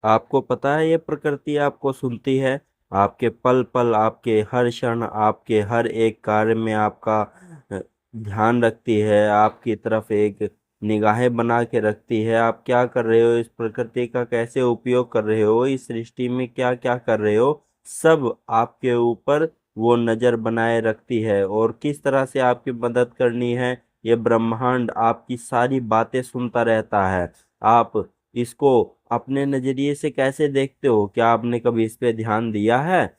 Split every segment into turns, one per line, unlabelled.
आपको पता है ये प्रकृति आपको सुनती है। आपके पल पल, आपके हर क्षण, आपके हर एक कार्य में आपका अ, ध्यान रखती है, आपकी तरफ एक निगाहें बना के रखती है। आप क्या कर रहे हो, इस प्रकृति का कैसे उपयोग कर रहे हो, इस सृष्टि में क्या क्या कर रहे हो, सब आपके ऊपर वो नजर बनाए रखती है। और किस तरह से आपकी मदद करनी है, ये ब्रह्मांड आपकी सारी बातें सुनता रहता है। आप इसको अपने नजरिए से कैसे देखते हो, क्या आपने कभी इस पे ध्यान दिया है?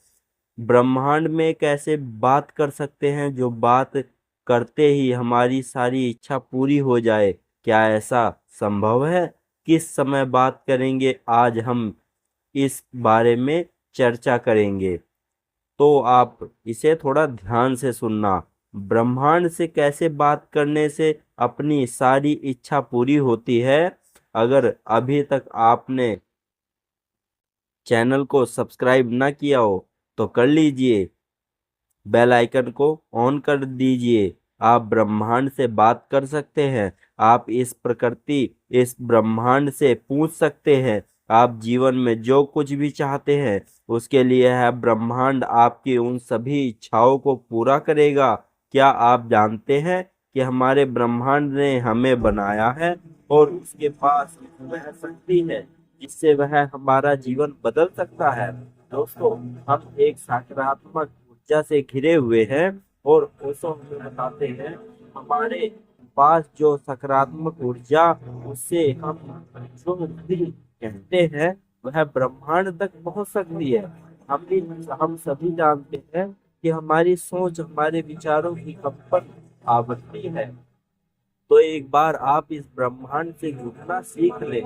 ब्रह्मांड में कैसे बात कर सकते हैं, जो बात करते ही हमारी सारी इच्छा पूरी हो जाए? क्या ऐसा संभव है? किस समय बात करेंगे, आज हम इस बारे में चर्चा करेंगे। तो आप इसे थोड़ा ध्यान से सुनना। ब्रह्मांड से कैसे बात करने से अपनी सारी इच्छा पूरी होती है। अगर अभी तक आपने चैनल को सब्सक्राइब ना किया हो तो कर लीजिए, बेल आइकन को ऑन कर दीजिए। आप ब्रह्मांड से बात कर सकते हैं। आप इस प्रकृति, इस ब्रह्मांड से पूछ सकते हैं। आप जीवन में जो कुछ भी चाहते हैं उसके लिए है ब्रह्मांड आपकी उन सभी इच्छाओं को पूरा करेगा। क्या आप जानते हैं कि हमारे ब्रह्मांड ने हमें बनाया है और उसके पास वह शक्ति है जिससे वह हमारा जीवन बदल सकता है। दोस्तों, हम एक सकारात्मक ऊर्जा से घिरे हुए हैं और ओशो हमें बताते हैं हमारे पास जो सकारात्मक ऊर्जा, उससे हम जो भी कहते हैं वह ब्रह्मांड तक पहुंच सकती है। हम सभी जानते हैं कि हमारी सोच, हमारे विचारों की कंपन आवृत्ति है। तो एक बार आप इस ब्रह्मांड से जुड़ना सीख ले,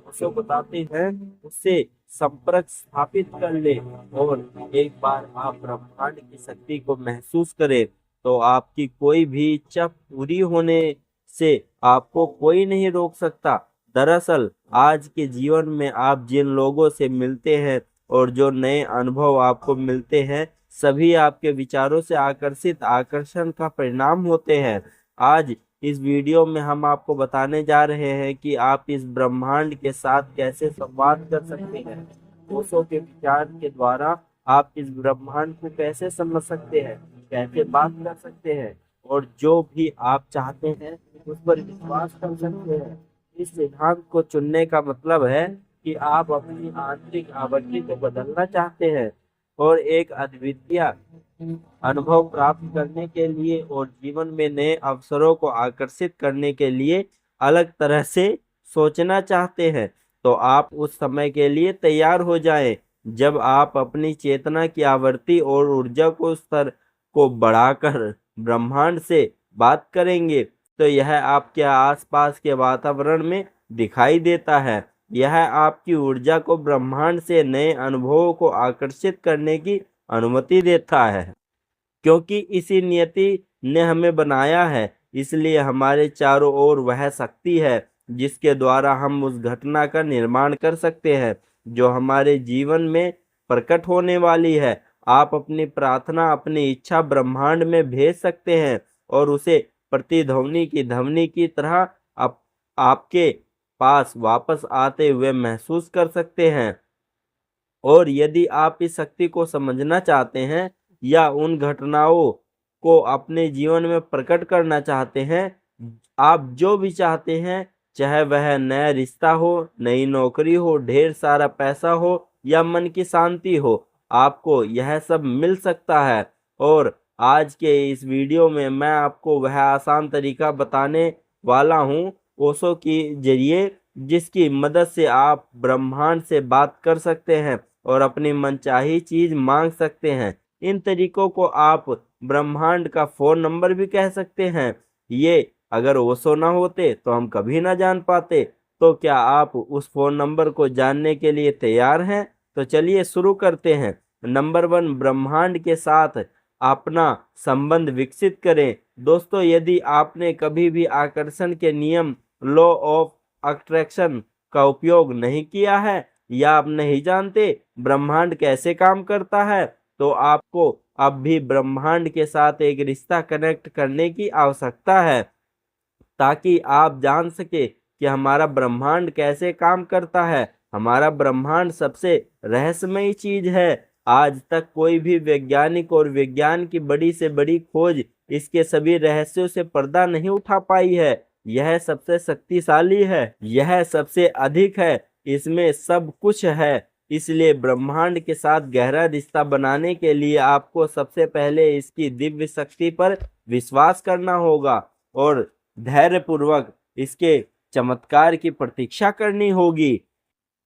उसे बताते हैं, उससे संपर्क स्थापित कर ले और एक बार आप ब्रह्मांड की शक्ति को महसूस करें तो आपकी कोई भी इच्छा पूरी होने से आपको कोई नहीं रोक सकता। दरअसल आज के जीवन में आप जिन लोगों से मिलते हैं और जो नए अनुभव आपको मिलते हैं, सभी आपके विचारों से आकर्षण का परिणाम होते हैं। आज इस वीडियो में हम आपको बताने जा रहे हैं कि आप इस ब्रह्मांड के साथ कैसे संवाद कर सकते हैं। ओशो के विचार के द्वारा आप इस ब्रह्मांड को कैसे समझ सकते हैं, कैसे बात कर सकते हैं और जो भी आप चाहते हैं उस पर विश्वास कर सकते हैं। इस सिद्धांत को चुनने का मतलब है कि आप अपनी आंतरिक आवृत्ति को बदलना चाहते हैं और एक अद्वितीय अनुभव प्राप्त करने के लिए और जीवन में नए अवसरों को आकर्षित करने के लिए अलग तरह से सोचना चाहते हैं। तो आप उस समय के लिए तैयार हो जाएं जब आप अपनी चेतना की आवृत्ति और ऊर्जा को स्तर को बढ़ाकर ब्रह्मांड से बात करेंगे तो यह आपके आसपास के वातावरण में दिखाई देता है। यह आपकी ऊर्जा को ब्रह्मांड से नए अनुभवों को आकर्षित करने की अनुमति देता है। क्योंकि इसी नियति ने हमें बनाया है, इसलिए हमारे चारों ओर वह शक्ति है जिसके द्वारा हम उस घटना का निर्माण कर सकते हैं जो हमारे जीवन में प्रकट होने वाली है। आप अपनी प्रार्थना, अपनी इच्छा ब्रह्मांड में भेज सकते हैं और उसे प्रतिध्वनि की ध्वनि की तरह आपके पास वापस आते हुए महसूस कर सकते हैं। और यदि आप इस शक्ति को समझना चाहते हैं या उन घटनाओं को अपने जीवन में प्रकट करना चाहते हैं, आप जो भी चाहते हैं, चाहे वह नया रिश्ता हो, नई नौकरी हो, ढेर सारा पैसा हो या मन की शांति हो, आपको यह सब मिल सकता है। और आज के इस वीडियो में मैं आपको वह आसान तरीका बताने वाला हूँ ओशो की जरिए, जिसकी मदद से आप ब्रह्मांड से बात कर सकते हैं और अपनी मनचाही चीज मांग सकते हैं। इन तरीकों को आप ब्रह्मांड का फोन नंबर भी कह सकते हैं। ये अगर ओशो ना होते तो हम कभी ना जान पाते। तो क्या आप उस फोन नंबर को जानने के लिए तैयार हैं? तो चलिए शुरू करते हैं। नंबर 1, ब्रह्मांड के साथ अपना संबंध विकसित करें। दोस्तों, यदि आपने कभी भी आकर्षण के नियम, लॉ ऑफ अट्रैक्शन का उपयोग नहीं किया है या आप नहीं जानते ब्रह्मांड कैसे काम करता है, तो आपको अब भी ब्रह्मांड के साथ एक रिश्ता कनेक्ट करने की आवश्यकता है ताकि आप जान सके कि हमारा ब्रह्मांड कैसे काम करता है, हमारा ब्रह्मांड सबसे रहस्यमयी चीज है। आज तक कोई भी वैज्ञानिक और विज्ञान की बड़ी से बड़ी खोज इसके सभी रहस्यों से पर्दा नहीं उठा पाई है। यह सबसे शक्तिशाली है, यह सबसे अधिक है, इसमें सब कुछ है। इसलिए ब्रह्मांड के साथ गहरा रिश्ता बनाने के लिए आपको सबसे पहले इसकी दिव्य शक्ति पर विश्वास करना होगा और धैर्यपूर्वक इसके चमत्कार की प्रतीक्षा करनी होगी।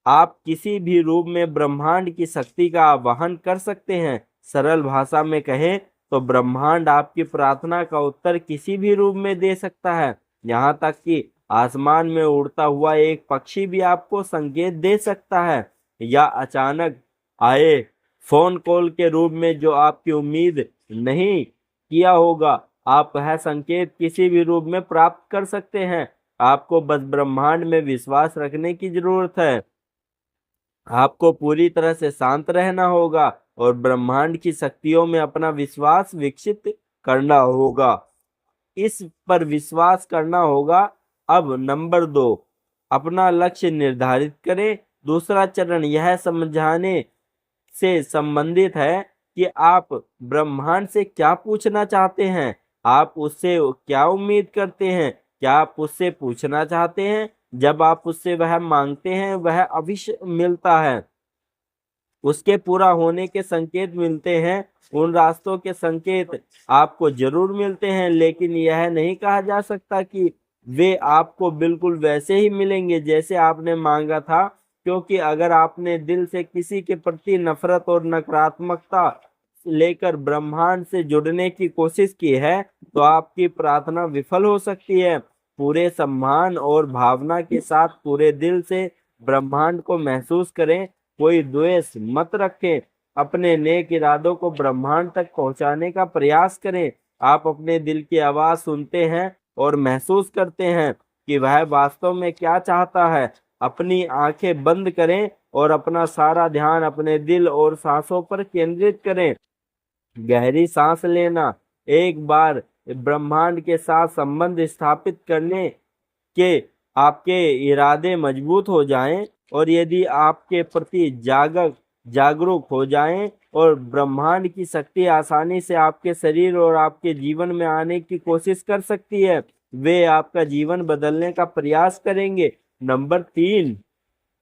आप किसी भी रूप में ब्रह्मांड की शक्ति का आवाहन कर सकते हैं। सरल भाषा में कहें तो ब्रह्मांड आपकी प्रार्थना का उत्तर किसी भी रूप में दे सकता है। यहाँ तक कि आसमान में उड़ता हुआ एक पक्षी भी आपको संकेत दे सकता है, या अचानक आए फोन कॉल के रूप में जो आपकी उम्मीद नहीं किया होगा। आप वह संकेत किसी भी रूप में प्राप्त कर सकते हैं। आपको बस ब्रह्मांड में विश्वास रखने की जरूरत है। आपको पूरी तरह से शांत रहना होगा और ब्रह्मांड की शक्तियों में अपना विश्वास विकसित करना होगा। इस पर विश्वास करना होगा। अब नंबर 2, अपना लक्ष्य निर्धारित करें। दूसरा चरण यह समझाने से संबंधित है कि आप ब्रह्मांड से क्या पूछना चाहते हैं। आप उससे क्या उम्मीद करते हैं। क्या आप उससे पूछना चाहते हैं? जब आप उससे वह मांगते हैं वह अवश्य मिलता है। उसके पूरा होने के संकेत मिलते हैं। उन रास्तों के संकेत आपको जरूर मिलते हैं, लेकिन यह नहीं कहा जा सकता कि वे आपको बिल्कुल वैसे ही मिलेंगे जैसे आपने मांगा था, क्योंकि अगर आपने दिल से किसी के प्रति नफरत और नकारात्मकता लेकर ब्रह्मांड से जुड़ने की कोशिश की है तो आपकी प्रार्थना विफल हो सकती है। पूरे सम्मान और भावना के साथ पूरे दिल से ब्रह्मांड को महसूस करें। कोई द्वेष मत रखें। अपने नेक इरादों को ब्रह्मांड तक पहुंचाने का प्रयास करें। आप अपने दिल की आवाज सुनते हैं और महसूस करते हैं कि वह वास्तव में क्या चाहता है। अपनी आंखें बंद करें और अपना सारा ध्यान अपने दिल और सांसों पर केंद्रित करें। गहरी सांस लेना। एक बार ब्रह्मांड के साथ संबंध स्थापित करने के आपके इरादे मजबूत हो जाएं और यदि आपके प्रति जागरूक हो जाएं और ब्रह्मांड की शक्ति आसानी से आपके शरीर और आपके जीवन में आने की कोशिश कर सकती है, वे आपका जीवन बदलने का प्रयास करेंगे। नंबर 3,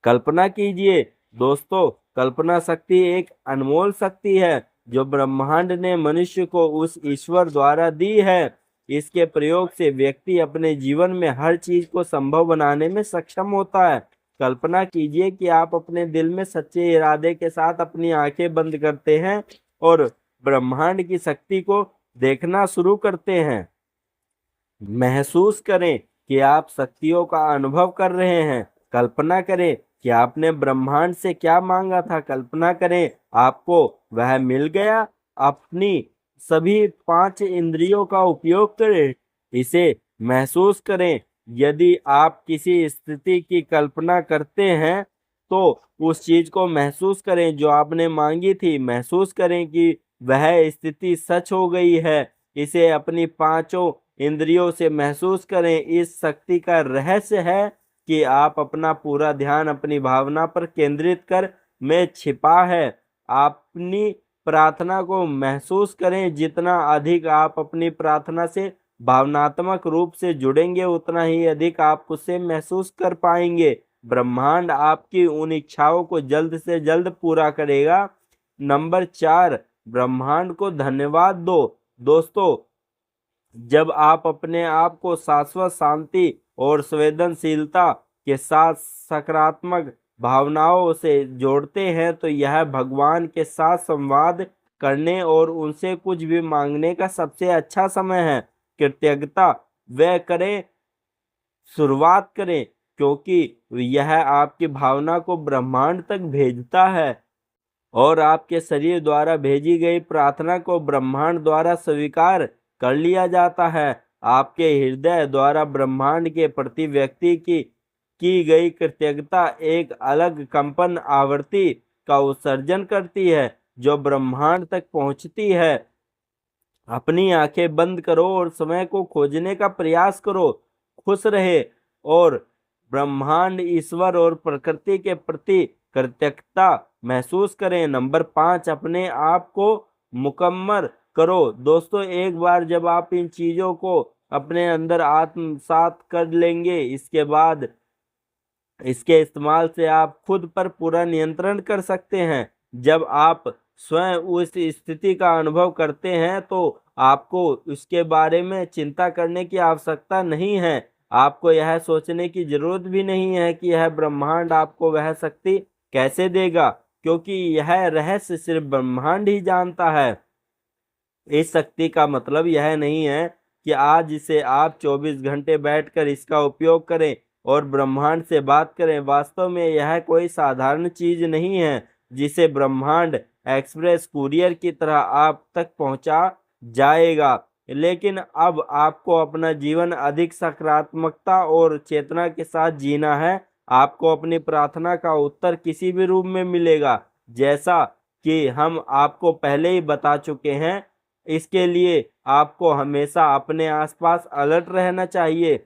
कल्पना कीजिए। दोस्तों, कल्पना शक्ति एक अनमोल शक्ति है जो ब्रह्मांड ने मनुष्य को उस ईश्वर द्वारा दी है। इसके प्रयोग से व्यक्ति अपने जीवन में हर चीज को संभव बनाने में सक्षम होता है। कल्पना कीजिए कि आप अपने दिल में सच्चे इरादे के साथ अपनी आंखें बंद करते हैं और ब्रह्मांड की शक्ति को देखना शुरू करते हैं। महसूस करें कि आप शक्तियों का अनुभव कर रहे हैं। कल्पना करें कि आपने ब्रह्मांड से क्या मांगा था। कल्पना करें आपको वह मिल गया। अपनी सभी 5 इंद्रियों का उपयोग करें, इसे महसूस करें। यदि आप किसी स्थिति की कल्पना करते हैं तो उस चीज को महसूस करें जो आपने मांगी थी। महसूस करें कि वह स्थिति सच हो गई है। इसे अपनी 5 इंद्रियों से महसूस करें। इस शक्ति का रहस्य है कि आप अपना पूरा ध्यान अपनी भावना पर केंद्रित कर में छिपा है। अपनी प्रार्थना को महसूस करें। जितना अधिक आप अपनी प्रार्थना से भावनात्मक रूप से जुड़ेंगे उतना ही अधिक आप उसे महसूस कर पाएंगे। ब्रह्मांड आपकी उन इच्छाओं को जल्द से जल्द पूरा करेगा। नंबर 4, ब्रह्मांड को धन्यवाद दो। दोस्तों, जब आप अपने आप को शाश्वत शांति और संवेदनशीलता के साथ सकारात्मक भावनाओं से जोड़ते हैं तो यह भगवान के साथ संवाद करने और उनसे कुछ भी मांगने का सबसे अच्छा समय है। कृतज्ञता व्यक्त करें, शुरुआत करें, क्योंकि यह आपकी भावना को ब्रह्मांड तक भेजता है और आपके शरीर द्वारा भेजी गई प्रार्थना को ब्रह्मांड द्वारा स्वीकार कर लिया जाता है। आपके हृदय द्वारा ब्रह्मांड के प्रति व्यक्ति की गई कृतज्ञता एक अलग कंपन आवृत्ति का उत्सर्जन करती है जो ब्रह्मांड तक पहुंचती है। अपनी आंखें बंद करो और समय को खोजने का प्रयास करो। खुश रहे और ब्रह्मांड, ईश्वर और प्रकृति के प्रति कृतज्ञता महसूस करें। नंबर 5, अपने आप को मुकम्मल करो। दोस्तों, एक बार जब आप इन चीजों को अपने अंदर आत्मसात कर लेंगे, इसके बाद इसके इस्तेमाल से आप खुद पर पूरा नियंत्रण कर सकते हैं। जब आप स्वयं उस स्थिति का अनुभव करते हैं तो आपको उसके बारे में चिंता करने की आवश्यकता नहीं है। आपको यह सोचने की जरूरत भी नहीं है कि यह ब्रह्मांड आपको वह शक्ति कैसे देगा, क्योंकि यह रहस्य सिर्फ ब्रह्मांड ही जानता है। इस शक्ति का मतलब यह नहीं है कि आज इसे आप 24 घंटे बैठकर इसका उपयोग करें और ब्रह्मांड से बात करें। वास्तव में यह कोई साधारण चीज नहीं है जिसे ब्रह्मांड एक्सप्रेस कुरियर की तरह आप तक पहुंचा जाएगा। लेकिन अब आपको अपना जीवन अधिक सकारात्मकता और चेतना के साथ जीना है। आपको अपनी प्रार्थना का उत्तर किसी भी रूप में मिलेगा, जैसा कि हम आपको पहले ही बता चुके हैं। इसके लिए आपको हमेशा अपने आसपास अलर्ट रहना चाहिए।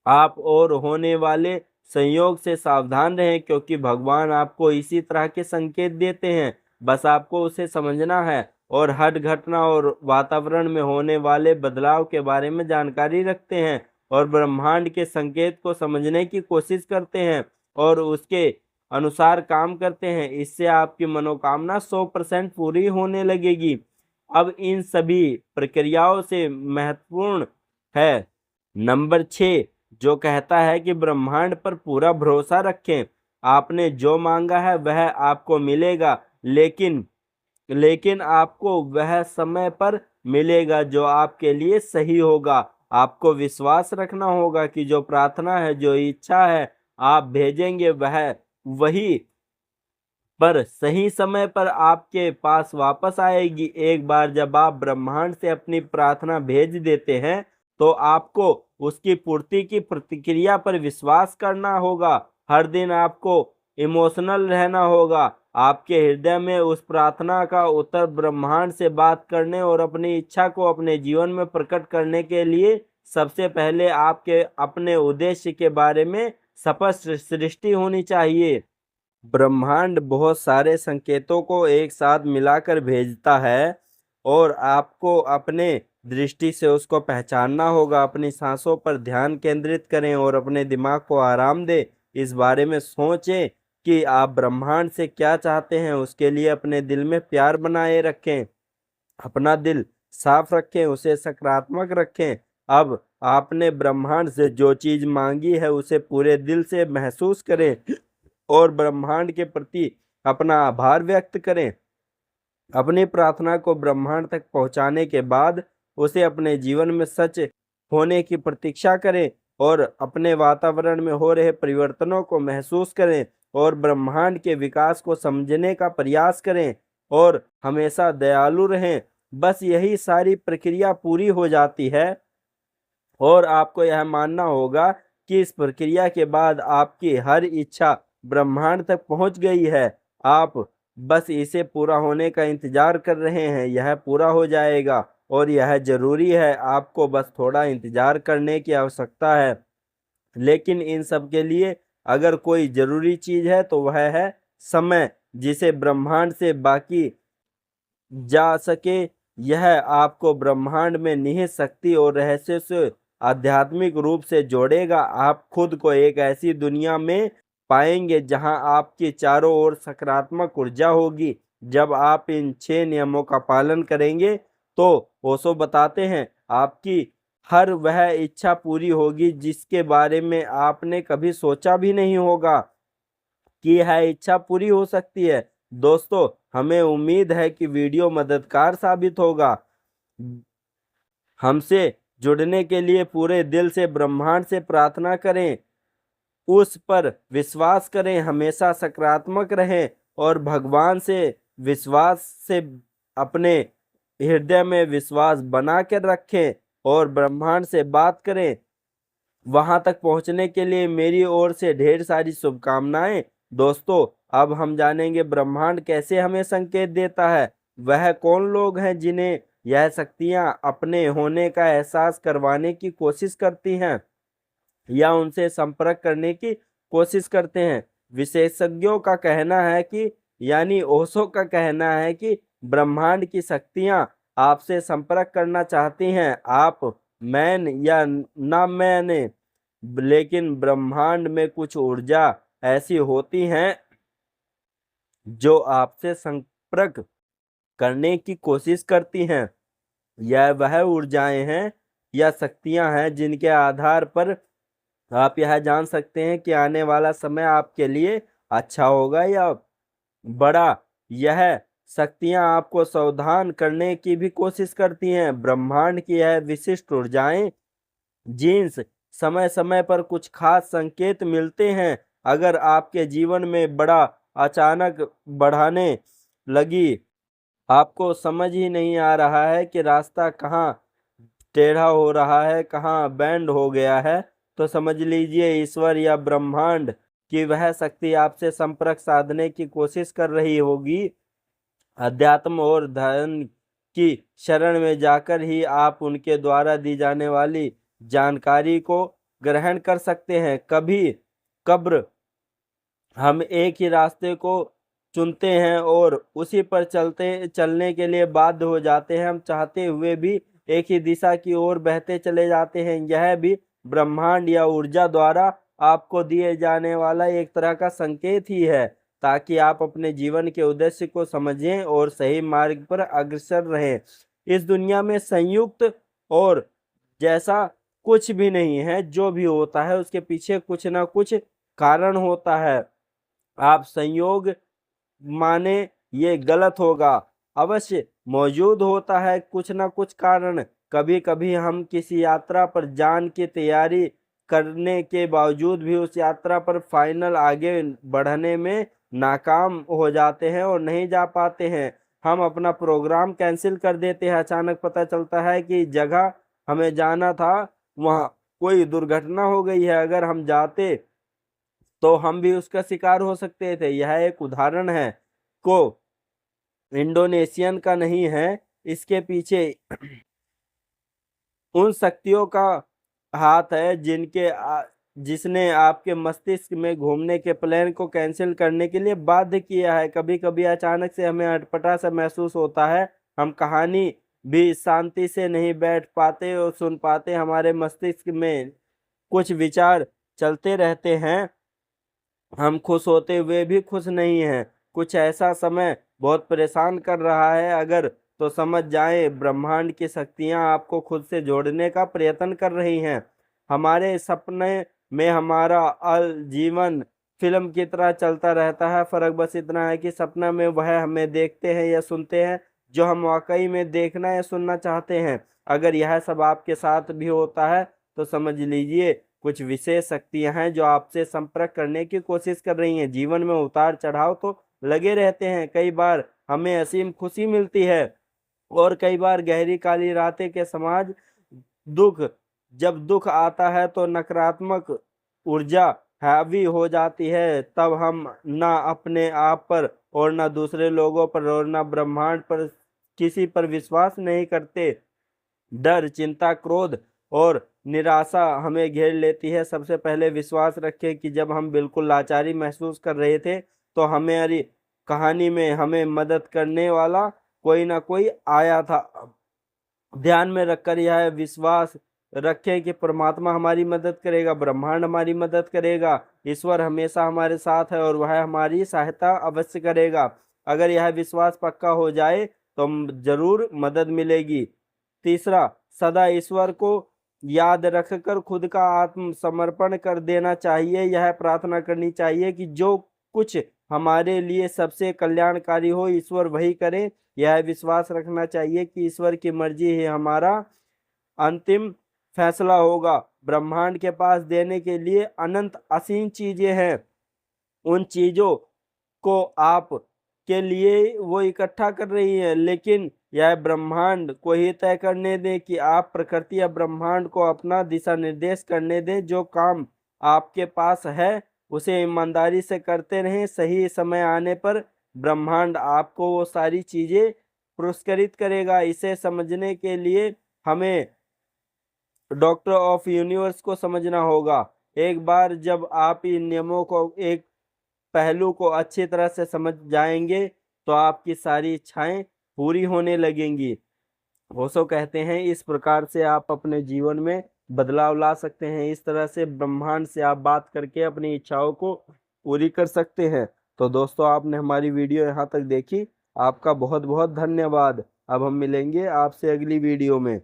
आप और होने वाले संयोग से सावधान रहें, क्योंकि भगवान आपको इसी तरह के संकेत देते हैं। बस आपको उसे समझना है और हर घटना और वातावरण में होने वाले बदलाव के बारे में जानकारी रखते हैं और ब्रह्मांड के संकेत को समझने की कोशिश करते हैं और उसके अनुसार काम करते हैं। इससे आपकी मनोकामना 100% पूरी होने लगेगी। अब इन सभी प्रक्रियाओं से महत्वपूर्ण है नंबर 6, जो कहता है कि ब्रह्मांड पर पूरा भरोसा रखें। आपने जो मांगा है वह आपको मिलेगा, लेकिन आपको वह समय पर मिलेगा जो आपके लिए सही होगा। आपको विश्वास रखना होगा कि जो प्रार्थना है, जो इच्छा है आप भेजेंगे, वह वही पर सही समय पर आपके पास वापस आएगी। एक बार जब आप ब्रह्मांड से अपनी प्रार्थना भेज देते हैं तो आपको उसकी पूर्ति की प्रतिक्रिया पर विश्वास करना होगा। हर दिन आपको इमोशनल रहना होगा। आपके हृदय में उस प्रार्थना का उत्तर ब्रह्मांड से बात करने और अपनी इच्छा को अपने जीवन में प्रकट करने के लिए सबसे पहले आपके अपने उद्देश्य के बारे में स्पष्ट दृष्टि होनी चाहिए। ब्रह्मांड बहुत सारे संकेतों को एक साथ मिलाकर भेजता है और आपको अपने दृष्टि से उसको पहचानना होगा। अपनी सांसों पर ध्यान केंद्रित करें और अपने दिमाग को आराम दें। इस बारे में सोचें कि आप ब्रह्मांड से क्या चाहते हैं। उसके लिए अपने दिल में प्यार बनाए रखें, अपना दिल साफ रखें, उसे सकारात्मक रखें। अब आपने ब्रह्मांड से जो चीज मांगी है उसे पूरे दिल से महसूस करें और ब्रह्मांड के प्रति अपना आभार व्यक्त करें। अपनी प्रार्थना को ब्रह्मांड तक पहुंचाने के बाद उसे अपने जीवन में सच होने की प्रतीक्षा करें और अपने वातावरण में हो रहे परिवर्तनों को महसूस करें और ब्रह्मांड के विकास को समझने का प्रयास करें और हमेशा दयालु रहें। बस यही सारी प्रक्रिया पूरी हो जाती है और आपको यह मानना होगा कि इस प्रक्रिया के बाद आपकी हर इच्छा ब्रह्मांड तक पहुंच गई है। आप बस इसे पूरा होने का इंतजार कर रहे हैं। यह पूरा हो जाएगा और यह जरूरी है। आपको बस थोड़ा इंतजार करने की आवश्यकता है। लेकिन इन सब के लिए अगर कोई जरूरी चीज है तो वह है समय, जिसे ब्रह्मांड से बाकी जा सके। यह आपको ब्रह्मांड में निहित शक्ति और रहस्य से आध्यात्मिक रूप से जोड़ेगा। आप खुद को एक ऐसी दुनिया में पाएंगे जहां आपके चारों ओर सकारात्मक ऊर्जा होगी। जब आप इन 6 नियमों का पालन करेंगे तो ओशो बताते हैं आपकी हर वह इच्छा पूरी होगी जिसके बारे में आपने कभी सोचा भी नहीं होगा कि यह इच्छा पूरी हो सकती है। दोस्तों, हमें उम्मीद है कि वीडियो मददगार साबित होगा। हमसे जुड़ने के लिए पूरे दिल से ब्रह्मांड से प्रार्थना करें, उस पर विश्वास करें, हमेशा सकारात्मक रहें और भगवान से विश्वास से अपने हृदय में विश्वास बना कर रखें और ब्रह्मांड से बात करें। वहां तक पहुंचने के लिए मेरी ओर से ढेर सारी शुभकामनाएं। दोस्तों, अब हम जानेंगे ब्रह्मांड कैसे हमें संकेत देता है। वह कौन लोग हैं जिन्हें यह शक्तियां अपने होने का एहसास करवाने की कोशिश करती हैं। या उनसे संपर्क करने की कोशिश करते हैं। विशेषज्ञों का कहना है कि यानी ओशो का कहना है कि ब्रह्मांड की शक्तियां आपसे संपर्क करना चाहती हैं। आप मैन या ना मैंने, लेकिन ब्रह्मांड में कुछ ऊर्जा ऐसी होती हैं जो आपसे संपर्क करने की कोशिश करती हैं। यह वह ऊर्जाएं हैं या शक्तियां हैं जिनके आधार पर आप यह जान सकते हैं कि आने वाला समय आपके लिए अच्छा होगा या बड़ा। यह शक्तियां आपको सावधान करने की भी कोशिश करती हैं। ब्रह्मांड की यह विशिष्ट ऊर्जाएं जीन्स समय समय पर कुछ खास संकेत मिलते हैं। अगर आपके जीवन में बड़ा अचानक बढ़ाने लगी, आपको समझ ही नहीं आ रहा है कि रास्ता कहाँ टेढ़ा हो रहा है, कहाँ बैंड हो गया है, तो समझ लीजिए ईश्वर या ब्रह्मांड की वह शक्ति आपसे संपर्क साधने की कोशिश कर रही होगी। अध्यात्म और धर्म की शरण में जाकर ही आप उनके द्वारा दी जाने वाली जानकारी को ग्रहण कर सकते हैं। कभी कब्र हम एक ही रास्ते को चुनते हैं और उसी पर चलने के लिए बाध्य हो जाते हैं। हम चाहते हुए भी एक ही दिशा की ओर बहते चले जाते हैं। यह भी ब्रह्मांड या ऊर्जा द्वारा आपको दिए जाने वाला एक तरह का संकेत ही है, ताकि आप अपने जीवन के उद्देश्य को समझें और सही मार्ग पर अग्रसर रहें। इस दुनिया में संयुक्त और जैसा कुछ भी नहीं है। जो भी होता है उसके पीछे कुछ ना कुछ कारण होता है। आप संयोग माने ये गलत होगा। अवश्य मौजूद होता है कुछ ना कुछ कारण। कभी कभी हम किसी यात्रा पर जान की तैयारी करने के बावजूद भी उस यात्रा पर फाइनल आगे बढ़ने में नाकाम हो जाते हैं और नहीं जा पाते हैं। हम अपना प्रोग्राम कैंसिल कर देते हैं। अचानक पता चलता है कि जगह हमें जाना था वहाँ कोई दुर्घटना हो गई है। अगर हम जाते तो हम भी उसका शिकार हो सकते थे। यह एक उदाहरण है को इंडोनेशियन का नहीं है। इसके पीछे उन शक्तियों का हाथ है जिसने आपके मस्तिष्क में घूमने के प्लान को कैंसिल करने के लिए बाध्य किया है। कभी कभी अचानक से हमें अटपटा सा महसूस होता है। हम कहानी भी शांति से नहीं बैठ पाते और सुन पाते। हमारे मस्तिष्क में कुछ विचार चलते रहते हैं। हम खुश होते हुए भी खुश नहीं हैं। कुछ ऐसा समय बहुत परेशान कर रहा है। अगर तो समझ जाएं ब्रह्मांड की शक्तियां आपको खुद से जोड़ने का प्रयत्न कर रही हैं। हमारे सपने में हमारा जीवन फिल्म की तरह चलता रहता है। फर्क बस इतना है कि सपना में वह हमें देखते हैं या सुनते हैं जो हम वाकई में देखना या सुनना चाहते हैं। अगर यह सब आपके साथ भी होता है तो समझ लीजिए कुछ विशेष शक्तियां हैं जो आपसे संपर्क करने की कोशिश कर रही हैं। जीवन में उतार चढ़ाव तो लगे रहते हैं। कई बार हमें असीम खुशी मिलती है और कई बार गहरी काली रातें के समाज दुख। जब दुख आता है तो नकारात्मक ऊर्जा हावी हो जाती है। तब हम ना अपने आप पर और ना दूसरे लोगों पर और ना ब्रह्मांड पर किसी पर विश्वास नहीं करते। डर, चिंता, क्रोध और निराशा हमें घेर लेती है। सबसे पहले विश्वास रखें कि जब हम बिल्कुल लाचारी महसूस कर रहे थे तो हमारी कहानी में हमें मदद करने वाला कोई ना कोई आया था। ध्यान में रखकर यह विश्वास रखें कि परमात्मा हमारी मदद करेगा, ब्रह्मांड हमारी मदद करेगा, ईश्वर हमेशा हमारे साथ है और वह हमारी सहायता अवश्य करेगा। अगर यह विश्वास पक्का हो जाए तो जरूर मदद मिलेगी। तीसरा, सदा ईश्वर को याद रखकर खुद का आत्मसमर्पण कर देना चाहिए। यह प्रार्थना करनी चाहिए कि जो कुछ हमारे लिए सबसे कल्याणकारी हो ईश्वर वही करे। यह विश्वास रखना चाहिए कि ईश्वर की मर्जी ही हमारा अंतिम फैसला होगा। ब्रह्मांड के पास देने के लिए अनंत असीम चीजें हैं। उन चीजों को आप के लिए वो इकट्ठा कर रही है, लेकिन यह ब्रह्मांड को ही तय करने दें कि आप प्रकृति या ब्रह्मांड को अपना दिशा निर्देश करने दें। जो काम आपके पास है उसे ईमानदारी से करते रहें। सही समय आने पर ब्रह्मांड आपको वो सारी चीजें पुरस्कृत करेगा। इसे समझने के लिए हमें डॉक्टर ऑफ यूनिवर्स को समझना होगा। एक बार जब आप इन नियमों को, एक पहलू को अच्छी तरह से समझ जाएंगे तो आपकी सारी इच्छाएं पूरी होने लगेंगी। ओशो कहते हैं इस प्रकार से आप अपने जीवन में बदलाव ला सकते हैं, इस तरह से ब्रह्मांड से आप बात करके अपनी इच्छाओं को पूरी कर सकते हैं। तो दोस्तों, आपने हमारी वीडियो यहाँ तक देखी, आपका बहुत बहुत धन्यवाद। अब हम मिलेंगे आपसे अगली वीडियो में।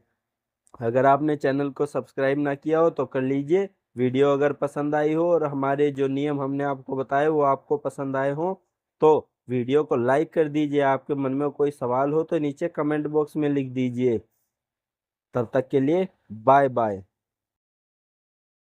अगर आपने चैनल को सब्सक्राइब ना किया हो तो कर लीजिए। वीडियो अगर पसंद आई हो और हमारे जो नियम हमने आपको बताए वो आपको पसंद आए हो तो वीडियो को लाइक कर दीजिए। आपके मन में कोई सवाल हो तो नीचे कमेंट बॉक्स में लिख दीजिए। तब तक के लिए बाय बाय।